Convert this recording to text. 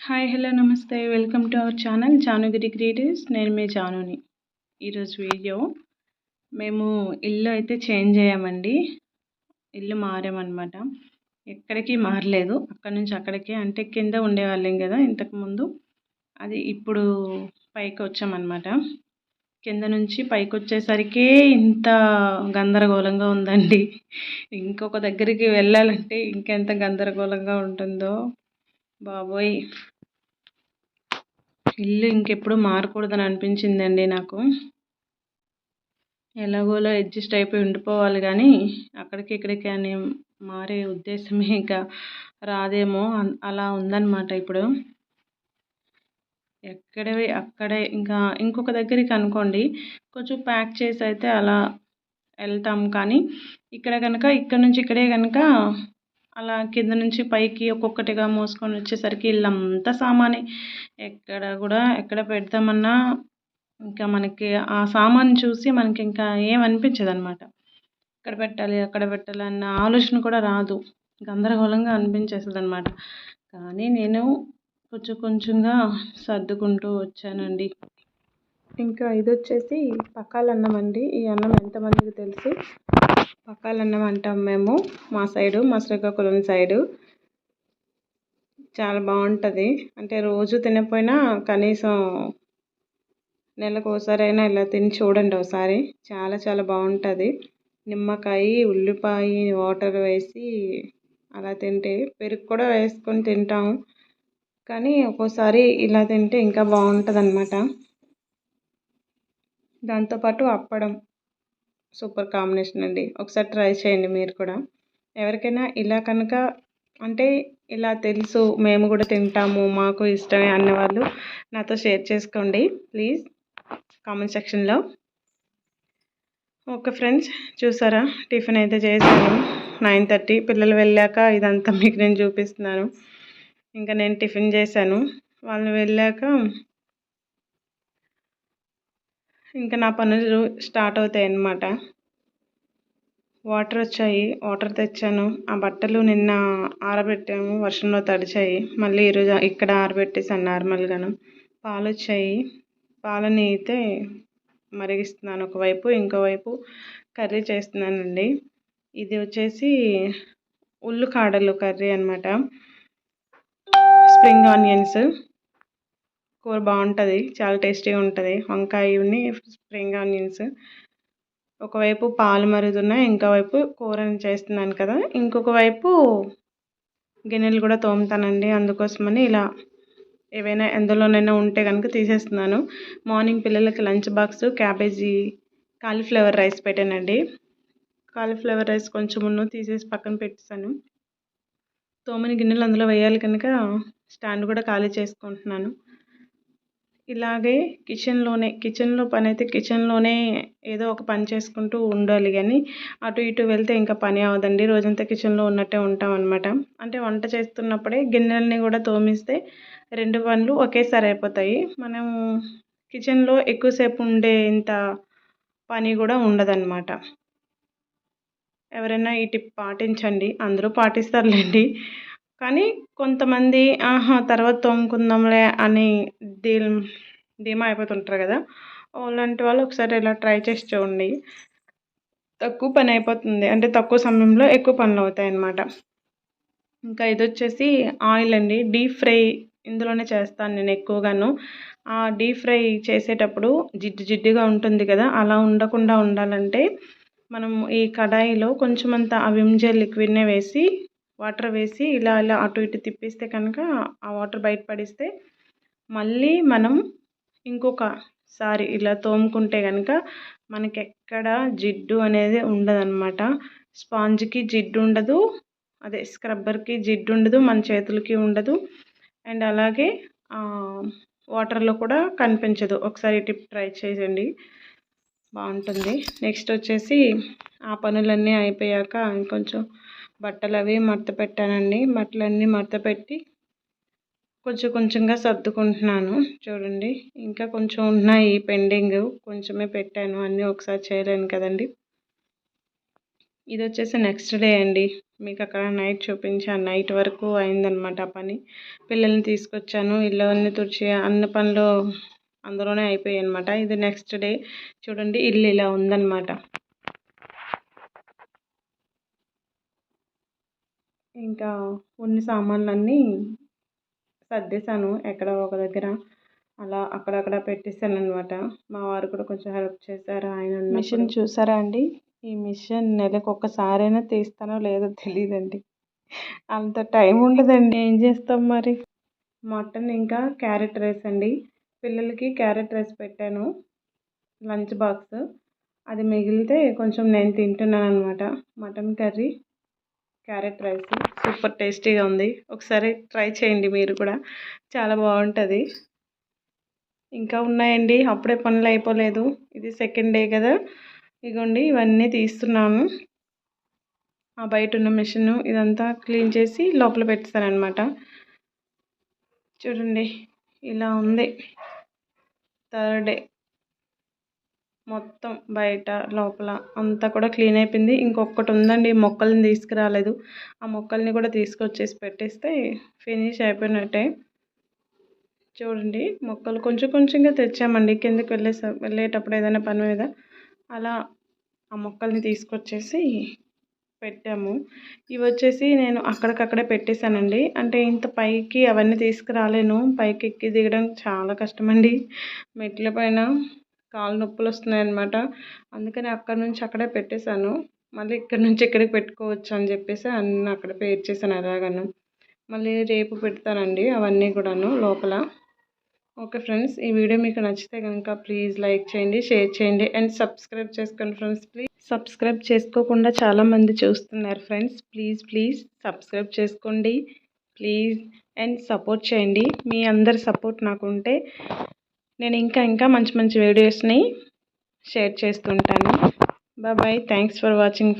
Hi hello నమస్తే welcome to our channel Janu Giri creatives. నేను మీ జానుని. ఈరోజు వీడియో మేము ఇల్లు అయితే చేంజ్ అయ్యామండి. ఇల్లు మారామన్నమాట. ఎక్కడికి మారలేదు, అక్కడి నుంచి అక్కడికి. అంటే కింద ఉండేవాళ్ళం కదా ఇంతకుముందు, అది ఇప్పుడు పైకి వచ్చామన్నమాట. కింద నుంచి పైకి వచ్చేసరికి ఇంత గందరగోళంగా ఉందండి. ఇంకొక దగ్గరికి వెళ్ళాలంటే ఇంకెంత గందరగోళంగా ఉంటుందో బాబోయ్. ఇల్లు ఇంకెప్పుడు మారకూడదని అనిపించిందండి నాకు. ఎలాగోలా అడ్జస్ట్ అయిపోయి ఉండిపోవాలి కానీ అక్కడికి ఇక్కడికి అని మారే ఉద్దేశమే ఇంకా రాదేమో అలా ఉందన్నమాట ఇప్పుడు. ఎక్కడవి అక్కడే ఇంకా ఇంకొక దగ్గరికి అనుకోండి కొంచెం ప్యాక్ చేసి అయితే అలా వెళ్తాం. కానీ ఇక్కడ కనుక ఇక్కడ నుంచి ఇక్కడే కనుక అలా కింద నుంచి పైకి ఒక్కొక్కటిగా మోసుకొని వచ్చేసరికి ఇల్లంతా సామానే. ఎక్కడ పెడతామన్నా ఇంకా మనకి ఆ సామాన్ చూసి మనకి ఇంకా ఏమనిపించదు అనమాట. ఎక్కడ పెట్టాలి అక్కడ పెట్టాలి అన్న ఆలోచన కూడా రాదు. గందరగోళంగా అనిపించేస్తుంది అనమాట. కానీ నేను కొంచెం కొంచెంగా సర్దుకుంటూ వచ్చానండి. ఇంకా ఇది వచ్చేసి పక్కాలన్నం అండి. ఈ అన్నం ఎంతమందికి తెలుసు? పక్కాలన్నం అంటాం మేము మా సైడు, మా శ్రీకాకుళం సైడు. చాలా బాగుంటుంది. అంటే రోజు తినకపోయినా కనీసం నెలకు ఒకసారైనా ఇలా తిని చూడండి ఒకసారి. చాలా చాలా బాగుంటుంది. నిమ్మకాయ, ఉల్లిపాయ, వాటర్ వేసి అలా తింటే, పెరుగు కూడా వేసుకొని తింటాము. కానీ ఒక్కోసారి ఇలా తింటే ఇంకా బాగుంటుంది అన్నమాట. దాంతోపాటు అప్పడం సూపర్ కాంబినేషన్ అండి. ఒకసారి ట్రై చేయండి మీరు కూడా. ఎవరికైనా ఇలా కనుక అంటే ఇలా తెలుసు, మేము కూడా తింటాము, మాకు ఇష్టమే అన్నవాళ్ళు నాతో షేర్ చేసుకోండి ప్లీజ్ కామెంట్ సెక్షన్లో. ఓకే ఫ్రెండ్స్, చూసారా టిఫిన్ అయితే చేశాను. 9:30 పిల్లలు వెళ్ళాక ఇదంతా మీకు నేను చూపిస్తున్నాను. ఇంకా నేను టిఫిన్ చేశాను, వాళ్ళు వెళ్ళాక ఇంకా నా పనులు స్టార్ట్ అవుతాయి అన్నమాట. వాటర్ వచ్చాయి, వాటర్ తెచ్చాను. ఆ బట్టలు నిన్న ఆరబెట్టాము, వర్షంలో తడిచాయి. మళ్ళీ ఈరోజు ఇక్కడ ఆరబెట్టేసాను నార్మల్గాను. పాలు వచ్చాయి, పాలని అయితే మరిగిస్తున్నాను ఒకవైపు. ఇంకోవైపు కర్రీ చేస్తున్నానండి. ఇది వచ్చేసి ఉల్లికాడలు కర్రీ అనమాట. స్ప్రింగ్ ఆనియన్స్ కూర బాగుంటుంది, చాలా టేస్టీగా ఉంటుంది. వంకాయని స్ప్రింగ్ ఆనియన్స్. ఒకవైపు పాలు మరుగుతున్నాయి, ఇంకోవైపు కూరని చేస్తున్నాను కదా. ఇంకొక వైపు గిన్నెలు కూడా తోముతానండి. అందుకోసమని ఇలా ఏవైనా ఎందులోనైనా ఉంటే కనుక తీసేస్తున్నాను. మార్నింగ్ పిల్లలకి lunch box cabbage cauliflower rice పెట్టానండి. కాలీఫ్లవర్ రైస్ కొంచెం తీసేసి పక్కన పెట్టేశాను. తోమని గిన్నెలు అందులో వేయాలి కనుక స్టాండ్ కూడా ఖాళీ చేసుకుంటున్నాను. ఇలాగే కిచెన్లో పని అయితే కిచెన్లోనే ఏదో ఒక పని చేసుకుంటూ ఉండాలి. కానీ అటు ఇటు వెళ్తే ఇంకా పని అవదండి. రోజంతా కిచెన్లో ఉన్నట్టే ఉంటాం అనమాట. అంటే వంట చేస్తున్నప్పుడే గిన్నెలని కూడా తోమిస్తే 2 పనులు ఒకేసారి అయిపోతాయి. మనం కిచెన్లో ఎక్కువసేపు ఉండే ఇంత పని కూడా ఉండదన్నమాట. ఎవరైనా ఈ టిప్ పాటించండి. అందరూ పాటిస్తారులేండి, కానీ కొంతమంది తర్వాత తోముకుందాంలే అని ధీమా అయిపోతుంటారు కదా. అలాంటి వాళ్ళు ఒకసారి ఇలా ట్రై చేసి చూడండి. తక్కువ పని అయిపోతుంది, అంటే తక్కువ సమయంలో ఎక్కువ పనులు అవుతాయి అన్నమాట. ఇంకా ఇది వచ్చేసి ఆయిల్ అండి. డీప్ ఫ్రై ఇందులోనే చేస్తాను నేను ఎక్కువగాను. ఆ డీప్ ఫ్రై చేసేటప్పుడు జిడ్డుగా ఉంటుంది కదా, అలా ఉండకుండా ఉండాలంటే మనం ఈ కడాయిలో కొంచెం అంత ఆ విమ్ జెల్ లిక్విడ్నే వేసి వాటర్ వేసి ఇలా ఇలా అటు ఇటు తిప్పిస్తే కనుక ఆ వాటర్ బయటపడిస్తే మళ్ళీ మనం ఇంకొకసారి ఇలా తోముకుంటే కనుక మనకి ఎక్కడ జిడ్డు అనేది ఉండదన్నమాట. స్పాంజ్కి జిడ్డు ఉండదు, అదే స్క్రబ్బర్కి జిడ్డు ఉండదు, మన చేతులకి ఉండదు. అండ్ అలాగే వాటర్లో కూడా కనిపించదు. ఒకసారి టిప్ ట్రై చేయండి, బాగుంటుంది. నెక్స్ట్ వచ్చేసి ఆ పనులన్నీ అయిపోయాక ఇంకొంచెం బట్టలు అవి మడత పెట్టానండి. బట్టలన్నీ మడత పెట్టి కొంచెం కొంచెంగా సర్దుకుంటున్నాను. చూడండి ఇంకా కొంచెం ఉన్నాయి పెండింగ్, కొంచెమే పెట్టాను, అన్నీ ఒకసారి చేయలేను కదండి. ఇది వచ్చేసి నెక్స్ట్ డే అండి. మీకు అక్కడ నైట్ చూపించాను. నైట్ వరకు అయిందనమాట ఆ పని. పిల్లల్ని తీసుకొచ్చాను. ఇల్లు అన్నీ తుడిచి అన్ని పనులు అందులోనే అయిపోయాయి అనమాట. ఇది నెక్స్ట్ డే. చూడండి ఇల్లు ఇలా ఉందన్నమాట. ఇంకా ఉన్న సామాన్లన్నీ సర్దేశాను ఎక్కడో ఒక దగ్గర. అలా అక్కడక్కడ పెట్టేశాననమాట. మా వారు కూడా కొంచెం హెల్ప్ చేశారు ఆయన ఉన్నప్పుడు. మిషన్ చూసారా అండి? ఈ మిషన్ నెలకొకసారైనా తీస్తానో లేదో తెలీదండి. అంత టైం ఉండదండి. ఏం చేస్తాం మరి? మటన్ ఇంకా క్యారెట్ రైస్ అండి. పిల్లలకి క్యారెట్ రైస్ పెట్టాను లంచ్ బాక్స్. అది మిగిలితే కొంచెం నేను తింటున్నాను అనమాట. Mutton curry, carrot rice super టేస్టీగా ఉంది. ఒకసారి ట్రై చేయండి మీరు కూడా. చాలా బాగుంటుంది. ఇంకా ఉన్నాయండి. అప్పుడే పనులు అయిపోలేదు. ఇది సెకండ్ డే కదా. ఇగోండి ఇవన్నీ తీస్తున్నాను. ఆ బయట ఉన్న మిషన్ ఇదంతా క్లీన్ చేసి లోపల పెట్టేస్తానమాట. చూడండి ఇలా ఉంది. థర్డ్ డే మొత్తం బయట లోపల అంతా కూడా క్లీన్ అయిపోయింది. ఇంకొకటి ఉందండి, మొక్కల్ని తీసుకురాలేదు. ఆ మొక్కల్ని కూడా తీసుకొచ్చేసి పెట్టేస్తే ఫినిష్ అయిపోయినట్టే. చూడండి మొక్కలు కొంచెం కొంచెంగా తెచ్చామండి. కిందకి వెళ్ళేటప్పుడు ఏదైనా పని మీద అలా ఆ మొక్కల్ని తీసుకొచ్చేసి పెట్టాము. ఇవి వచ్చేసి నేను అక్కడికక్కడే పెట్టేశానండి. అంటే ఇంత పైకి అవన్నీ తీసుకురాలేను. పైకి ఎక్కి దిగడం చాలా కష్టమండి. మెట్ల పైన కాళ్ళు నొప్పులు వస్తున్నాయి అనమాట. అందుకని అక్కడ నుంచి అక్కడే పెట్టేశాను. మళ్ళీ ఇక్కడ నుంచి ఇక్కడికి పెట్టుకోవచ్చు అని చెప్పేసి అన్నీ అక్కడ పేర్చేసాను అలాగను. మళ్ళీ రేపు పెడతానండి అవన్నీ కూడాను లోపల. ఓకే ఫ్రెండ్స్, ఈ వీడియో మీకు నచ్చితే కనుక ప్లీజ్ లైక్ చేయండి, షేర్ చేయండి అండ్ సబ్స్క్రైబ్ చేసుకోండి ఫ్రెండ్స్. ప్లీజ్ సబ్స్క్రైబ్ చేసుకోకుండా చాలామంది చూస్తున్నారు ఫ్రెండ్స్. ప్లీజ్ సబ్స్క్రైబ్ చేసుకోండి ప్లీజ్ అండ్ సపోర్ట్ చేయండి. మీ అందరి సపోర్ట్ నాకు ఉంటే నేను ఇంకా మంచి మంచి వీడియోస్ని షేర్ చేస్తుంటాను. బాయ్. Thanks for watching.